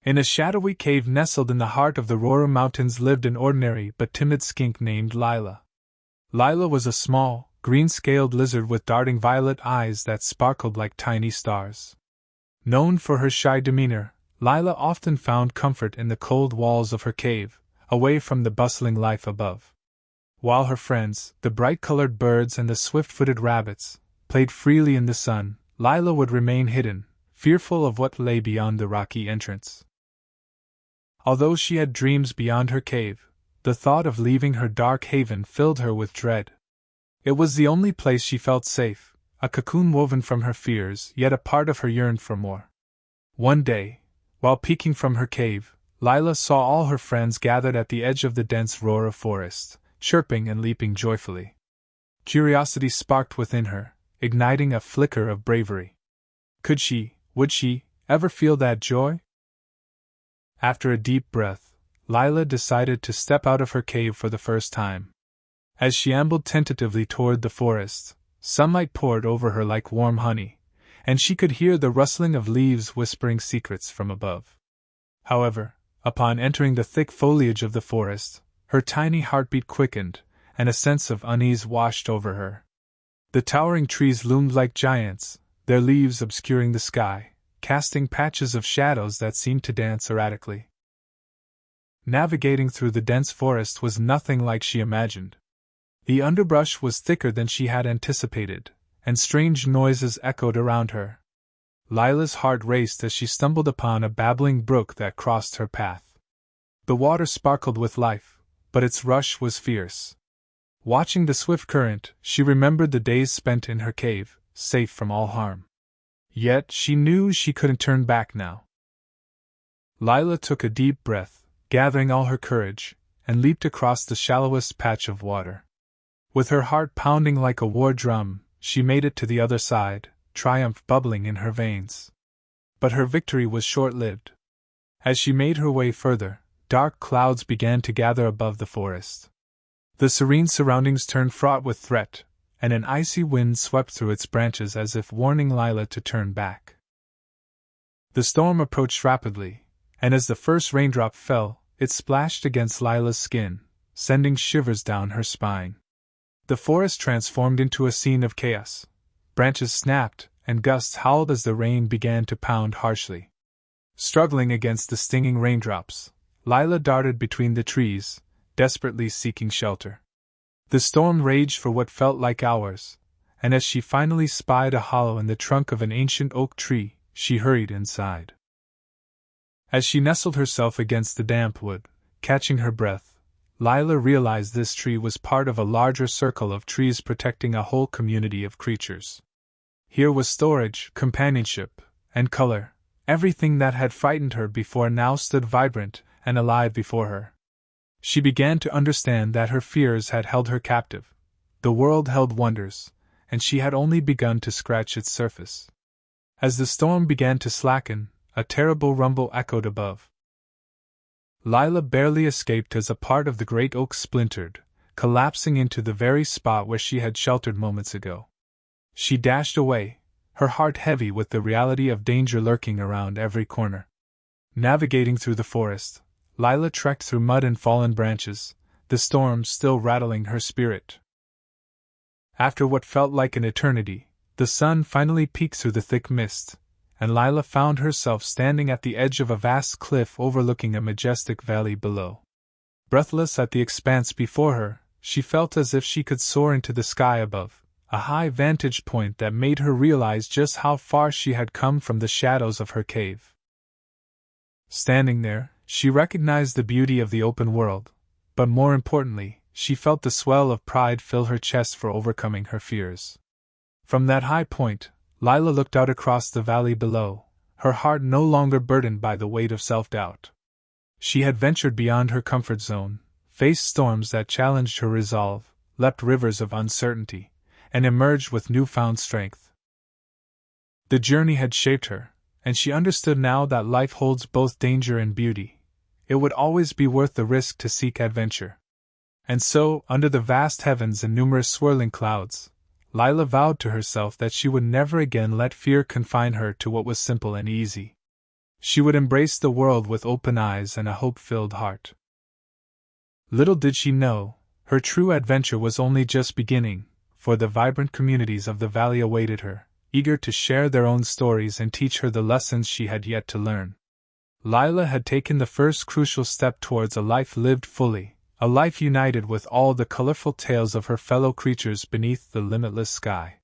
In a shadowy cave nestled in the heart of the Aurora Mountains lived an ordinary but timid skink named Lila. Lila was a small, green-scaled lizard with darting violet eyes that sparkled like tiny stars. Known for her shy demeanor, Lila often found comfort in the cold walls of her cave, away from the bustling life above. While her friends, the bright-colored birds and the swift-footed rabbits, played freely in the sun, Lila would remain hidden, fearful of what lay beyond the rocky entrance. Although she had dreams beyond her cave, the thought of leaving her dark haven filled her with dread. It was the only place she felt safe, a cocoon woven from her fears, yet a part of her yearned for more. One day, while peeking from her cave, Lila saw all her friends gathered at the edge of the dense Aurora forest, chirping and leaping joyfully. Curiosity sparked within her, igniting a flicker of bravery. Would she, ever feel that joy? After a deep breath, Lila decided to step out of her cave for the first time. As she ambled tentatively toward the forest, sunlight poured over her like warm honey, and she could hear the rustling of leaves whispering secrets from above. However, upon entering the thick foliage of the forest, her tiny heartbeat quickened, and a sense of unease washed over her. The towering trees loomed like giants, their leaves obscuring the sky, casting patches of shadows that seemed to dance erratically. Navigating through the dense forest was nothing like she imagined. The underbrush was thicker than she had anticipated, and strange noises echoed around her. Lila's heart raced as she stumbled upon a babbling brook that crossed her path. The water sparkled with life, but its rush was fierce. Watching the swift current, she remembered the days spent in her cave, safe from all harm. Yet she knew she couldn't turn back now. Lila took a deep breath, gathering all her courage, and leaped across the shallowest patch of water. With her heart pounding like a war drum, she made it to the other side, triumph bubbling in her veins. But her victory was short-lived. As she made her way further, dark clouds began to gather above the forest. The serene surroundings turned fraught with threat, and an icy wind swept through its branches as if warning Lila to turn back. The storm approached rapidly, and as the first raindrop fell, it splashed against Lila's skin, sending shivers down her spine. The forest transformed into a scene of chaos. Branches snapped, and gusts howled as the rain began to pound harshly. Struggling against the stinging raindrops, Lila darted between the trees, desperately seeking shelter. The storm raged for what felt like hours, and as she finally spied a hollow in the trunk of an ancient oak tree, she hurried inside. As she nestled herself against the damp wood, catching her breath, Lila realized this tree was part of a larger circle of trees protecting a whole community of creatures. Here was storage, companionship, and color. Everything that had frightened her before now stood vibrant and alive before her. She began to understand that her fears had held her captive. The world held wonders, and she had only begun to scratch its surface. As the storm began to slacken, a terrible rumble echoed above. Lila barely escaped as a part of the great oak splintered, collapsing into the very spot where she had sheltered moments ago. She dashed away, her heart heavy with the reality of danger lurking around every corner. Navigating through the forest, Lila trekked through mud and fallen branches, the storm still rattling her spirit. After what felt like an eternity, the sun finally peeked through the thick mist, and Lila found herself standing at the edge of a vast cliff overlooking a majestic valley below. Breathless at the expanse before her, she felt as if she could soar into the sky above, a high vantage point that made her realize just how far she had come from the shadows of her cave. Standing there, she recognized the beauty of the open world, but more importantly, she felt the swell of pride fill her chest for overcoming her fears. From that high point, Lila looked out across the valley below, her heart no longer burdened by the weight of self-doubt. She had ventured beyond her comfort zone, faced storms that challenged her resolve, leapt rivers of uncertainty, and emerged with newfound strength. The journey had shaped her, and she understood now that life holds both danger and beauty. It would always be worth the risk to seek adventure. And so, under the vast heavens and numerous swirling clouds, Lila vowed to herself that she would never again let fear confine her to what was simple and easy. She would embrace the world with open eyes and a hope-filled heart. Little did she know, her true adventure was only just beginning, for the vibrant communities of the valley awaited her, eager to share their own stories and teach her the lessons she had yet to learn. Lila had taken the first crucial step towards a life lived fully, a life united with all the colorful tales of her fellow creatures beneath the limitless sky.